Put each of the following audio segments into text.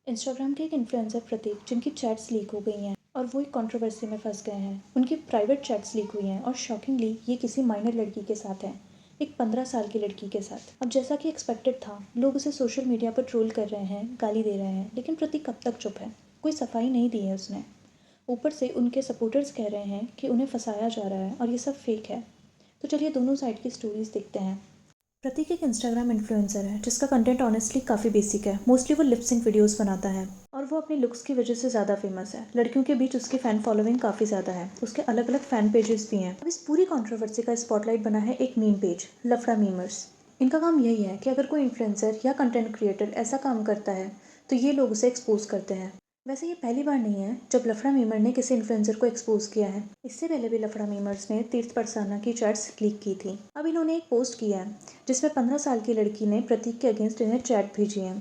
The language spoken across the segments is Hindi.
इंस्टाग्राम के एक इन्फ्लुएंसर प्रतीक, जिनकी चैट्स लीक हो गई हैं और वो एक कंट्रोवर्सी में फंस गए हैं। उनकी प्राइवेट चैट्स लीक हुई हैं और शॉकिंगली ये किसी माइनर लड़की के साथ हैं, एक 15 साल की लड़की के साथ। अब जैसा कि एक्सपेक्टेड था, लोग उसे सोशल मीडिया पर ट्रोल कर रहे हैं, गाली दे रहे हैं, लेकिन प्रतीक कब तक चुप है। कोई सफाई नहीं दी है उसने। ऊपर से उनके सपोर्टर्स कह रहे हैं कि उन्हें फंसाया जा रहा है और ये सब फेक है। तो चलिए दोनों साइड की स्टोरीज देखते हैं। प्रतीक एक इंस्टाग्राम इन्फ्लुएंसर है जिसका कंटेंट ऑनेस्टली काफ़ी बेसिक है। मोस्टली वो लिप सिंक वीडियोस बनाता है और वो अपनी लुक्स की वजह से ज़्यादा फेमस है। लड़कियों के बीच उसकी फ़ैन फॉलोइंग काफ़ी ज़्यादा है। उसके अलग अलग फ़ैन पेजेस भी हैं। अब इस पूरी कंट्रोवर्सी का स्पॉटलाइट बना है एक मीम पेज, लफड़ा मीमर्स। इनका काम यही है कि अगर कोई इन्फ्लुएंसर या कंटेंट क्रिएटर ऐसा काम करता है तो ये लोग उसे एक्सपोज करते हैं। वैसे ये पहली बार नहीं है जब लफड़ा मीमर ने किसी इन्फ्लुएंसर को एक्सपोज किया है। इससे पहले भी लफड़ा मीमर्स ने तीर्थ परसाना की चैट्स लीक की थी। अब इन्होंने एक पोस्ट किया है जिसमें 15 साल की लड़की ने प्रतीक के अगेंस्ट इन्हें चैट भेजी है।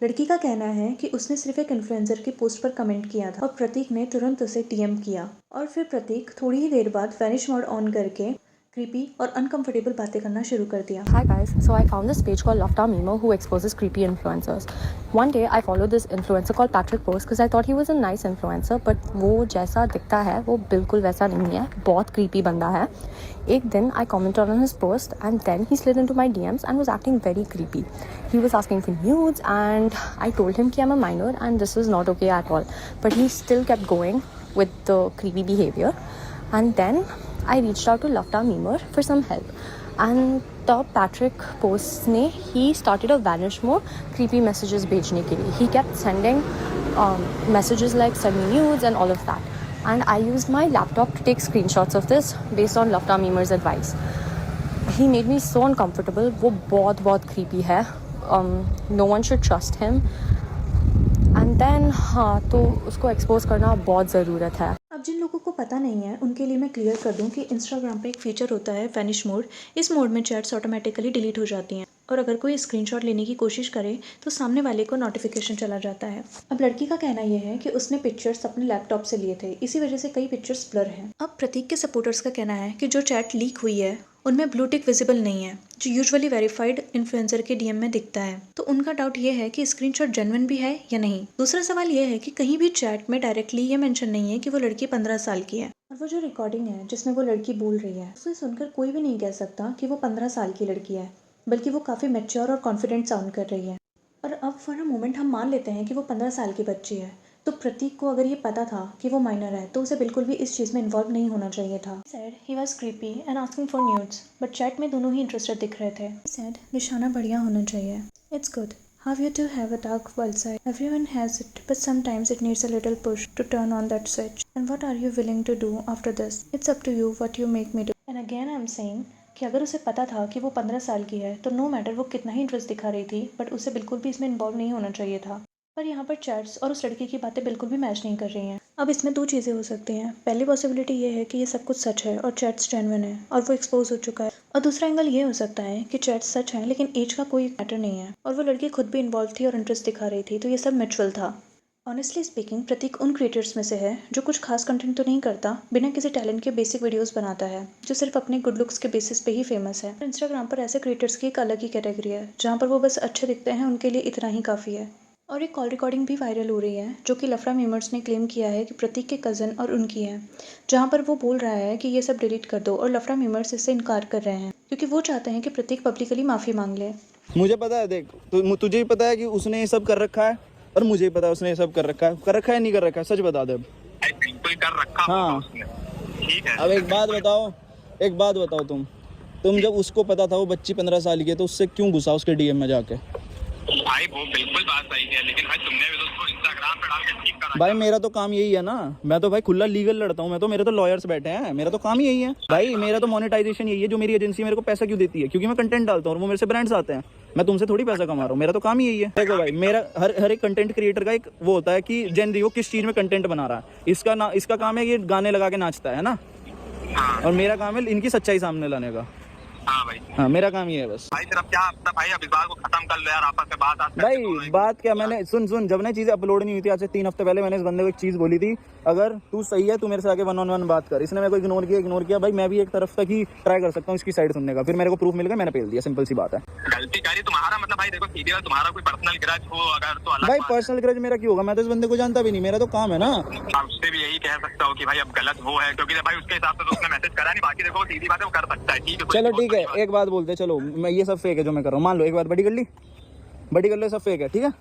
लड़की का कहना है कि उसने सिर्फ एक इन्फ्लुएंसर की पोस्ट पर कमेंट किया था और प्रतीक ने तुरंत उसे डीएम किया और फिर प्रतीक थोड़ी ही देर बाद वैनिश मोड ऑन करके creepy और uncomfortable बातें करना शुरू कर दिया। Hi guys, so I found this page called Lofta Memo who exposes creepy influencers. One day I followed this influencer called Patrick Post because I thought he was a nice influencer, but वो जैसा दिखता है वो बिल्कुल वैसा नहीं है, बहुत creepy बंदा है। एक दिन I commented on his post and then he slid into my DMs and was acting very creepy. He was asking for nudes and I told him कि I'm a minor and this is not okay at all. But he still kept going with the creepy behavior. And then I reached out to Lofta Memer for some help. And तब Patrick Post ने he started a vanish mode creepy messages भेजने के लिए. He kept sending messages like send me nudes and all of that. And I used my laptop to take screenshots of this based on Lofta Memer's advice. He made me so uncomfortable. वो बहुत creepy है. No one should trust him. And then हाँ तो उसको expose करना बहुत ज़रूरत है. अब जिन लोगों को पता नहीं है उनके लिए मैं क्लियर कर दूं कि इंस्टाग्राम पे एक फीचर होता है वैनिश मोड। इस मोड में चैट्स ऑटोमेटिकली डिलीट हो जाती हैं और अगर कोई स्क्रीनशॉट लेने की कोशिश करे तो सामने वाले को नोटिफिकेशन चला जाता है। अब लड़की का कहना यह है कि उसने पिक्चर्स अपने लैपटॉप से लिए थे, इसी वजह से कई पिक्चर्स ब्लर हैं। अब प्रतीक के सपोर्टर्स का कहना है कि जो चैट लीक हुई है उनमें ब्लू टिक विजिबल नहीं है, जो यूजुअली वेरीफाइड इन्फ्लुएंसर के डीएम में दिखता है। तो उनका डाउट ये है कि स्क्रीनशॉट जेन्युइन भी है या नहीं। दूसरा सवाल ये है कि कहीं भी चैट में डायरेक्टली ये मेंशन नहीं है कि वो लड़की 15 साल की है और वो जो रिकॉर्डिंग है जिसमें वो लड़की बोल रही है उसे सुनकर कोई भी नहीं कह सकता कि वो 15 साल की लड़की है, बल्कि वो काफ़ी मैच्योर और कॉन्फिडेंट साउंड कर रही है। और अब फॉर अ मोमेंट हम मान लेते हैं कि वो 15 साल की बच्ची है, तो प्रतीक को अगर ये पता था कि वो माइनर है तो उसे बिल्कुल भी इस चीज़ में इन्वॉल्व नहीं होना चाहिए था। He was creepy and asking for nudes, but chat में दोनों ही इंटरेस्टेड दिख रहे थे। He said, निशाना बढ़िया होना चाहिए। It's good. How you two have a dark wild side. Everyone has it, but sometimes it needs a little push to turn on that switch. And what are you willing to do after this? It's up to you what you make me do. And again I'm saying कि अगर उसे पता था कि वो 15 साल की है तो नो मैटर वो कितना ही इंटरेस्ट दिखा रही थी, बट उसे बिल्कुल भी इसमें इन्वॉल्व नहीं होना चाहिए था। पर यहाँ पर चैट्स और उस लड़के की बातें बिल्कुल भी मैच नहीं कर रही हैं। अब इसमें दो चीज़ें हो सकती हैं। पहली पॉसिबिलिटी ये है कि ये सब कुछ सच है और चैट्स जेन्युइन है और वो एक्सपोज हो चुका है, और दूसरा एंगल ये हो सकता है कि चैट्स सच है लेकिन एज का कोई मैटर नहीं है और वो लड़की खुद भी इन्वॉल्व थी और इंटरेस्ट दिखा रही थी, तो ये सब म्यूचुअल था। ऑनेस्टली स्पीकिंग, प्रतीक उन क्रिएटर्स में से है जो कुछ खास कंटेंट तो नहीं करता, बिना किसी टैलेंट के बेसिक वीडियोस बनाता है, जो सिर्फ अपने गुड लुक्स के बेसिस पे ही फेमस है। इंस्टाग्राम पर ऐसे क्रिएटर्स की एक अलग ही कैटेगरी है जहाँ पर वो बस अच्छे दिखते हैं, उनके लिए इतना ही काफ़ी है। और एक कॉल रिकॉर्डिंग भी वायरल हो रही है जो कि लफड़ा मीमर्स ने क्लेम किया है कि प्रतीक के कज़न और उनकी है, जहाँ पर वो बोल रहा है कि ये सब डिलीट कर दो और लफड़ा मीमर्स इससे इनकार कर रहे हैं क्योंकि वो चाहते हैं कि प्रतीक पब्लिकली माफ़ी मांग ले। मुझे पता है, देख तुझे ही पता है कि उसने ये सब कर रखा है और मुझे ही पता है उसने ये सब कर रखा है नहीं कर रखा है, सच बता दे अब। बिल्कुल कर रखा हाँ उसने, ठीक है। अब एक बात बताओ तुम जब उसको पता था वो बच्ची 15 साल की है तो उससे क्यों घुसा उसके डीएम में जाके? भाई वो बिल्कुल बात सही है, लेकिन भाई तुमने भी तो उसको इंस्टाग्राम पे डाल के ठीक करा। भाई मेरा तो काम यही है ना, मैं तो भाई खुला लीगल लड़ता हूँ, मेरे तो लॉयर्स बैठे हैं, मेरा तो काम ही यही है भाई। मेरा तो मोनेटाइजेशन यही है, जो मेरी एजेंसी मेरे को पैसा क्यों देती है, क्योंकि मैं कंटेंट डालता हूँ और वो मेरे से ब्रांड्स आते हैं। मैं तुमसे थोड़ी पैसा कमा रहा हूँ, मेरा तो काम ही यही है। देखो भाई, मेरा हर एक कंटेंट क्रिएटर का एक वो होता है कि जेनरी वो किस चीज में कंटेंट बना रहा है। इसका काम है ये गाने लगा के नाचता है ना, और मेरा काम है इनकी सच्चाई सामने लाने का। हाँ भाई। हाँ मेरा काम ये है बस। भाई सिर्फ क्या अपना भाई अब इस बात को खत्म कर लो यार, आपस में बात भाई बात क्या, मैंने सुन जब ना चीजें अपलोड नहीं हुई थी आज से 3 हफ्ते पहले, मैंने इस बंदे को एक चीज बोली थी, अगर तू सही है तू मेरे से आके 1-on-1 बात कर। इसने मेरे को इग्नोर किया। भाई मैं भी एक तरफ तक ही ट्राई कर सकता हूँ इसकी साइड सुनने का, फिर मेरे को प्रूफ मिल गया, मैंने पेल दिया, सिंपल सी बात है। गलती करी तुम्हारा मतलब भाई देखो सीधी बात, तुम्हारा कोई पर्सनल ग्रज हो अगर तो अलग भाई बात है। पर्सनल ग्रज मेरा क्यों होगा, मैं तो इस बंदे को जानता भी नहीं, मेरा तो काम है ना। आप उससे भी यही कह सकता हो कि भाई अब गलत वो है, क्योंकि भाई उसके हिसाब से तो उसने मैसेज करा नहीं, बाकी देखो सीधी बात है वो कर सकता है, ठीक है। चलो ठीक है, एक बात बोलते, चलो मैं ये सब फेक है जो मैं कर रहा हूँ, मान लो एक बात बड़ी कर ली, बड़ी कर लो, सब फेक है, ठीक है।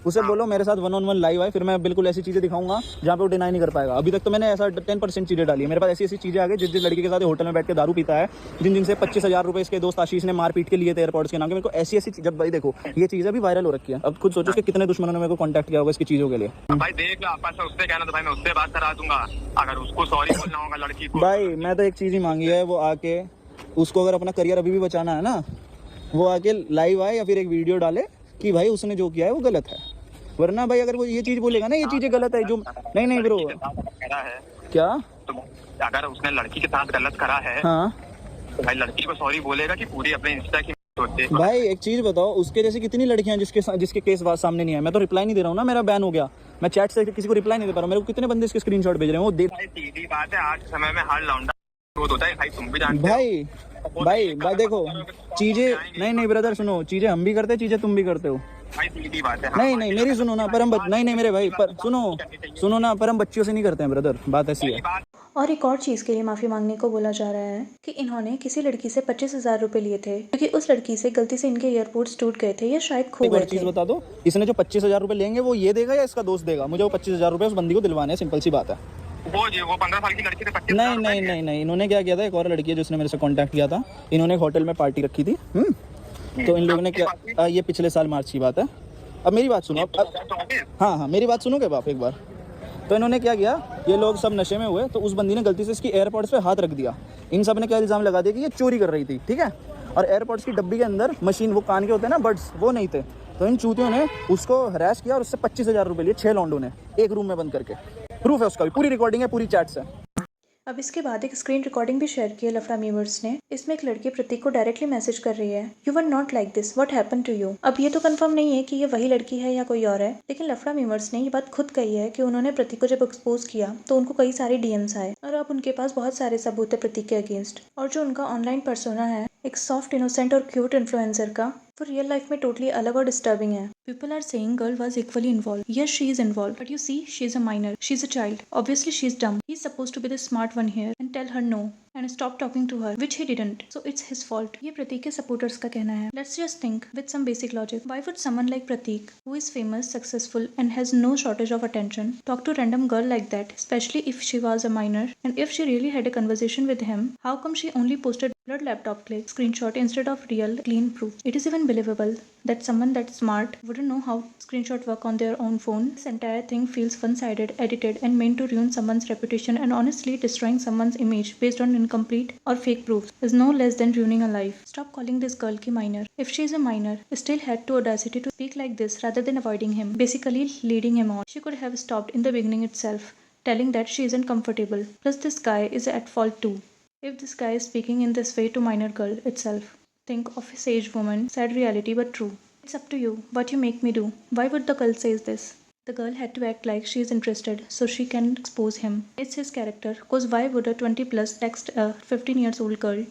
उसे बोलो मेरे साथ 1-on-1 लाइव है, फिर मैं बिल्कुल ऐसी चीज़ें दिखाऊंगा जहाँ पे वो डिनाई नहीं कर पाएगा। अभी तक तो मैंने ऐसा 10% चीज़ें डाली है, मेरे पास ऐसी चीज़ें आ गई जिस लड़की के साथ होटल में बैठ के दारू पीता है, जिनसे 25,000 रुपये इसके दोस्त आशीष ने मार पीट के लिए थे एयरपोर्ट्स के नाम के। मेरे को ऐसी जब भाई देखो ये चीज़ अभी वायरल हो रखी है, अब खुद सोचो कि कितने दुश्मनों ने मेरे को कॉन्टैक्ट किया होगा इसकी चीज़ों के लिए। भाई देख लो आपस में उससे कहना तो भाई मैं उससे बात करा दूंगा, अगर उसको सॉरी बोलना होगा लड़की को। भाई मैं तो एक चीज़ ही मांगी है, वो आके उसको अगर अपना करियर अभी भी बचाना है ना, वो आके लाइव आए या फिर एक वीडियो डाले कि भाई उसने जो किया है वो गलत है। वरना भाई अगर वो ये चीज़ बोलेगा ना ये चीज़ें गलत है, जो नहीं ब्रो करा है क्या, तो अगर उसने लड़की के साथ गलत करा है हाँ तो भाई लड़की को सॉरी बोलेगा कि पूरी अपने इंस्टा की सोचे। भाई एक चीज़ बताओ, उसके जैसी कितनी लड़कियां हैं जिसके केस सामने नहीं है। मैं तो रिप्लाई नहीं दे रहा हूँ ना, मेरा बैन हो गया, मैं चैट से किसी को रिप्लाई नहीं दे पा रहा हूँ। मेरे को कितने बंदे इसके स्क्रीनशॉट भेज रहे हैं वो देख। भाई सीधी बात है, आज के समय में हर लौंडा क्रोध होता है, भाई तुम भी जानते हो। भाई देखो चीज़ें, नहीं ब्रदर सुनो, चीज़ें हम भी करते हैं, चीज़ें तुम भी करते हो। भाई सीधी बात है। नहीं मेरी सुनो ना, पर हम नहीं मेरे भाई पर सुनो ना, पर हम बच्चियों से नहीं करते हैं ब्रदर, बात ऐसी है। और एक और चीज़ के लिए माफ़ी मांगने को बोला जा रहा है कि इन्होंने किसी लड़की से 25,000 रुपये लिए थे, क्योंकि उस लड़की से गलती से इनके एयरपोर्ट्स टूट गए थे या शायद खो एक गए और चीज़ थे। बता दो, इसने जो 25,000 रुपये लेंगे वो ये देगा या इसका दोस्त देगा? मुझे वो 25,000 रुपये उस बंदी को दिलवाने हैं, सिंपल सी बात है। वो 15 साल की लड़की से 25 नहीं, इन्होंने क्या किया था, एक और लड़की है जिसने मेरे से कांटेक्ट किया था, इन्होंने एक होटल में पार्टी रखी थी, तो इन लोगों ने क्या, ये पिछले साल मार्च की बात है। अब मेरी बात सुनो, हाँ मेरी बात सुनोगे बाप एक बार। तो इन्होंने क्या किया, ये लोग सब नशे में हुए, तो उस बंदी ने गलती से इसकी एयरपोर्ट्स पे हाथ रख दिया। इन सब ने क्या इल्ज़ाम लगा दिया कि ये चोरी कर रही थी, ठीक है। और एयरपोर्ट्स की डब्बी के अंदर मशीन, वो कान के होते हैं ना बड्स, वो नहीं थे। तो इन चूतियों ने उसको हरास किया और उससे 25,000 रुपये लिए 6 लौंडों ने, एक रूम में बंद करके। प्रूफ है उसका भी, पूरी रिकॉर्डिंग है, पूरी चैट्स है। अब इसके बाद एक स्क्रीन रिकॉर्डिंग भी शेयर की है लफड़ा मीमर्स ने। इसमें एक लड़की प्रतीक को डायरेक्टली मैसेज कर रही है, you were not like this, what happened to you. अब ये तो कंफर्म नहीं है कि ये वही लड़की है या कोई और है, लेकिन लफड़ा मीमर्स ने ये बात खुद कही है कि उन्होंने प्रतीक को जब एक्सपोज किया तो उनको कई सारे डीएम्स आए और अब उनके पास बहुत सारे सबूत है प्रतीक के अगेंस्ट। और जो उनका ऑनलाइन पर्सोना है, एक सॉफ्ट इनोसेंट और क्यूट इन्फ्लुएंसर का, वो रियल लाइफ में टोटली अलग और डिस्टर्बिंग है। People are saying girl was equally involved. Yes, she is involved. But you see, she is a minor. She is a child. Obviously, she is dumb. He's supposed to be the smart one here and tell her no and stop talking to her, which he didn't. So it's his fault. ये प्रतीक के supporters का कहना है. Let's just think with some basic logic. Why would someone like Pratik, who is famous, successful, and has no shortage of attention, talk to a random girl like that, especially if she was a minor? And if she really had a conversation with him, how come she only posted blurred laptop clip screenshot instead of real clean proof? It is even believable that someone that smart wouldn't know how screenshot work on their own phone. This entire thing feels one-sided, edited, and meant to ruin someone's reputation, and honestly destroying someone's image based on incomplete or fake proofs is no less than ruining a life. Stop calling this girl ki minor. If she is a minor, still had to audacity to speak like this rather than avoiding him, basically leading him on. She could have stopped in the beginning itself, telling that she isn't comfortable. Plus this guy is at fault too. If this guy is speaking in this way to minor girl itself, think of a sage woman, sad reality but true. It's up to you, what you make me do. Why would the girl say this? The girl had to act like she is interested so she can expose him. It's his character, cause why would a 20 plus text a 15 years old girl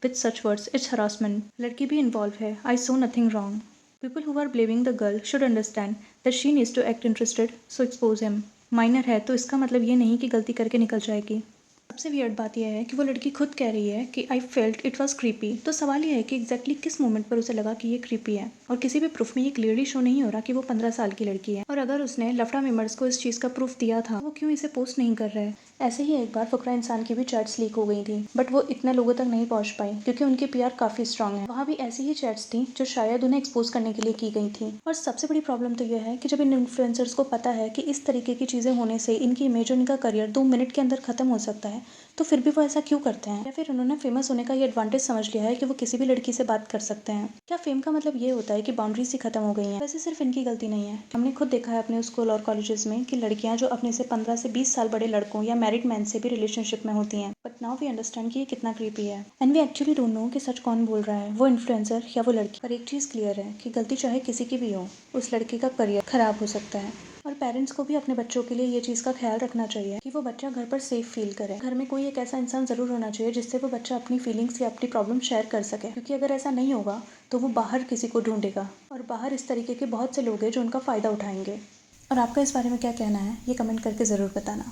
with such words? It's harassment. लड़की भी involved है, I saw nothing wrong. People who are blaming the girl should understand that she needs to act interested, so expose him. Minor है तो इसका मतलब ये नहीं कि गलती करके निकल जाएगी। सबसे वियर्ड बात यह है कि वो लड़की खुद कह रही है कि I felt it was creepy. तो सवाल यह है कि एग्जैक्टली किस मोमेंट पर उसे लगा कि ये क्रीपी है, और किसी भी प्रूफ में ये क्लियरली शो नहीं हो रहा कि वो 15 साल की लड़की है। और अगर उसने लफड़ा मेंबर्स को इस चीज़ का प्रूफ दिया था, वो क्यों इसे पोस्ट नहीं कर रहा है। ऐसे ही एक बार फकरा इंसान की भी चैट्स लीक हो गई थी, बट वो इतने लोगों तक नहीं पहुंच पाई क्योंकि उनकी पीआर काफ़ी स्ट्रांग है। वहाँ भी ऐसी ही चैट्स थी जो शायद उन्हें एक्सपोज करने के लिए की गई थी। और सबसे बड़ी प्रॉब्लम तो यह है कि जब इन इन्फ्लुएंसर्स को पता है कि इस तरीके की चीज़ें होने से इनकी इमेज और इनका करियर 2 मिनट के अंदर खत्म हो सकता है, है तो फिर भी वो ऐसा क्यों करते हैं? या फिर उन्होंने फेमस होने का ये एडवांटेज समझ लिया है कि वो किसी भी लड़की से बात कर सकते हैं? क्या फेम का मतलब ये होता है कि बाउंड्रीज ही खत्म हो गई हैं? वैसे सिर्फ इनकी गलती नहीं है, हमने खुद देखा है अपने स्कूल और कॉलेजेस में कि लड़कियां जो अपने से 15 से 20 साल बड़े लड़कों या मैरिड मैन से भी रिलेशनशिप में होती हैं, बट नाउ वी अंडरस्टैंड कि ये कितना क्रीपी है and we actually don't know कि सच कौन बोल रहा है, वो इन्फ्लुएंसर या वो लड़की। पर एक चीज़ क्लियर है कि गलती चाहे किसी की भी हो, उस लड़के का करियर खराब हो सकता है। और पेरेंट्स को भी अपने बच्चों के लिए ये चीज़ का ख्याल रखना चाहिए कि वो बच्चा घर पर सेफ फील करे। घर में कोई एक ऐसा इंसान ज़रूर होना चाहिए जिससे वो बच्चा अपनी फीलिंग्स या अपनी प्रॉब्लम शेयर कर सके, क्योंकि अगर ऐसा नहीं होगा तो वो बाहर किसी को ढूंढेगा और बाहर इस तरीके के बहुत से लोग हैं जो उनका फ़ायदा उठाएंगे। और आपका इस बारे में क्या कहना है, ये कमेंट करके ज़रूर बताना।